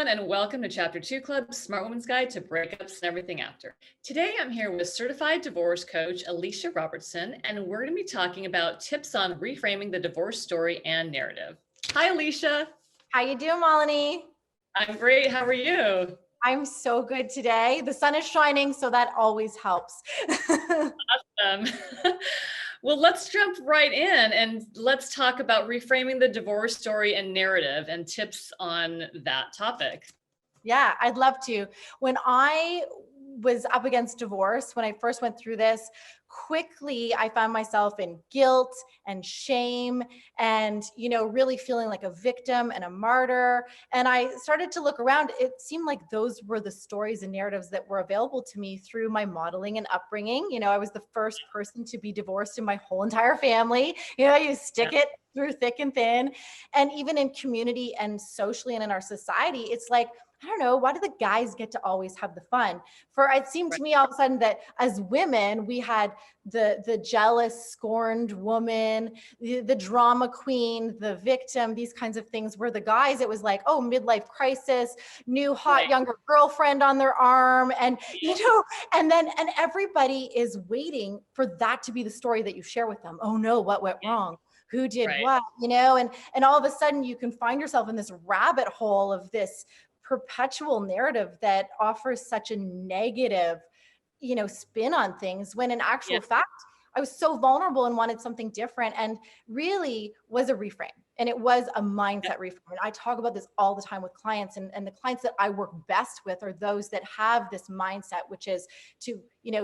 everyone, and welcome to Chapter 2 Club, Smart Woman's Guide to Breakups and Everything After. Today, I'm here with certified divorce coach, Alicia Robertson, and we're going to be talking about tips on reframing the divorce story and narrative. Hi, Alicia. How you doing, Melanie? I'm great. How are you? I'm so good today. The sun is shining, so that always helps. Awesome. Well, let's jump right in and let's talk about reframing the divorce story and narrative and tips on that topic. Yeah, I'd love to. When I was up against divorce, when I first went through this, quickly I found myself in guilt and shame and, really feeling like a victim and a martyr. And I started to look around. It seemed like those were the stories and narratives that were available to me through my modeling and upbringing. I was the first person to be divorced in my whole entire family. You stick it through thick and thin. And even in community and socially and in our society, it's like, I don't know, why do the guys get to always have the fun? For it seemed to me all of a sudden that as women, we had the jealous, scorned woman, the drama queen, the victim, these kinds of things. Where the guys, it was like, oh, midlife crisis, new hot younger girlfriend on their arm. And, and everybody is waiting for that to be the story that you share with them. Oh no, what went wrong? Who did what, and all of a sudden you can find yourself in this rabbit hole of this perpetual narrative that offers such a negative, spin on things, when in actual fact, I was so vulnerable and wanted something different, and really was a reframe. And it was a mindset reframe. And I talk about this all the time with clients, and the clients that I work best with are those that have this mindset, which is to,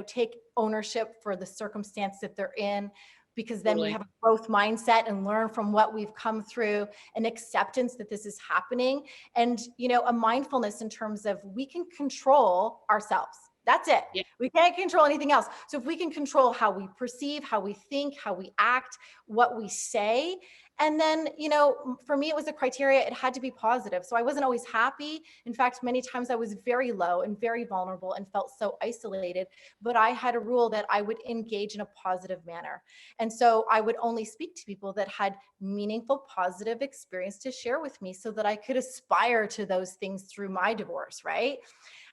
take ownership for the circumstance that they're in, because then we have a growth mindset and learn from what we've come through, an acceptance that this is happening, and, a mindfulness in terms of we can control ourselves. That's it. Yeah. We can't control anything else. So if we can control how we perceive, how we think, how we act, what we say, and then, for me, it was a criteria. It had to be positive. So I wasn't always happy. In fact, many times I was very low and very vulnerable and felt so isolated, but I had a rule that I would engage in a positive manner. And so I would only speak to people that had meaningful, positive experience to share with me so that I could aspire to those things through my divorce, right?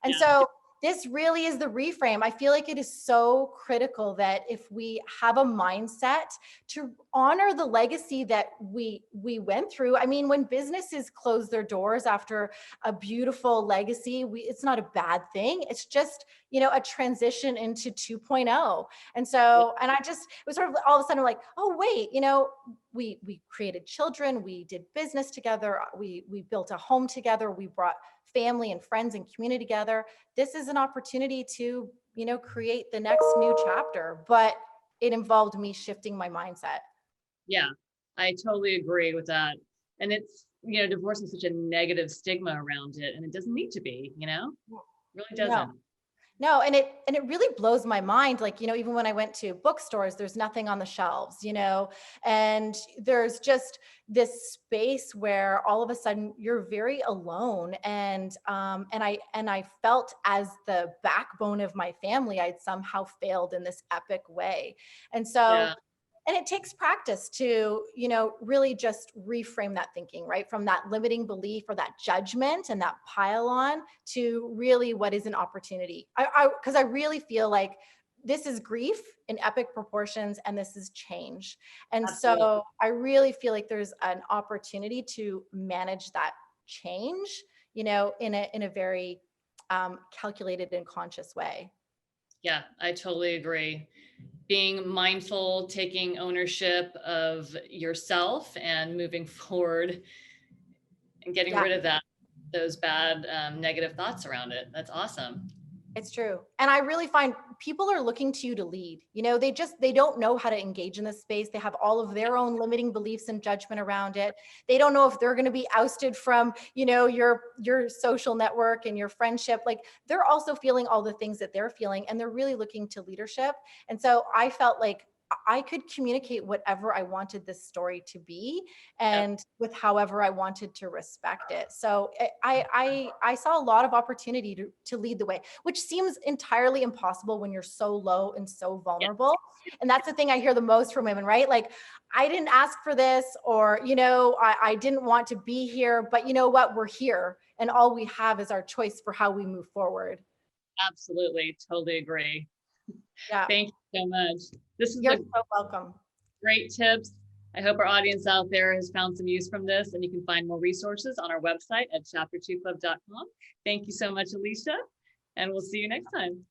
And so this really is the reframe. I feel like it is so critical that if we have a mindset to honor the legacy that we went through. I mean, when businesses close their doors after a beautiful legacy, it's not a bad thing. It's just, a transition into 2.0. And so, and it was sort of all of a sudden like, oh, wait, we created children, we did business together, we built a home together, we brought family and friends and community together. This is an opportunity to, create the next new chapter, but it involved me shifting my mindset. Yeah, I totally agree with that. And it's, divorce is such a negative stigma around it, and it doesn't need to be, it really doesn't. No, and it really blows my mind. Like, even when I went to bookstores, there's nothing on the shelves, and there's just this space where all of a sudden you're very alone. And I felt as the backbone of my family, I'd somehow failed in this epic way. And so, and it takes practice to, really just reframe that thinking, right? From that limiting belief or that judgment and that pile on to really what is an opportunity. Because I really feel like this is grief in epic proportions and this is change. And so I really feel like there's an opportunity to manage that change, in a very calculated and conscious way. Yeah, I totally agree. Being mindful, taking ownership of yourself and moving forward and getting rid of those bad negative thoughts around it. That's awesome. It's true. And I really find people are looking to you to lead. They don't know how to engage in this space. They have all of their own limiting beliefs and judgment around it. They don't know if they're going to be ousted from, your social network and your friendship. Like, they're also feeling all the things that they're feeling, and they're really looking to leadership. And so I felt like I could communicate whatever I wanted this story to be, and with however I wanted to respect it. So I saw a lot of opportunity to lead the way, which seems entirely impossible when you're so low and so vulnerable. And that's the thing I hear the most from women, right? Like, I didn't ask for this, or, I didn't want to be here, but you know what? We're here. and all we have is our choice for how we move forward. Absolutely. Totally agree. Yeah. Thank you so much. This is You're a so welcome. great tips. I hope our audience out there has found some use from this, and you can find more resources on our website at chapter2club.com. Thank you so much, Alicia, and we'll see you next time.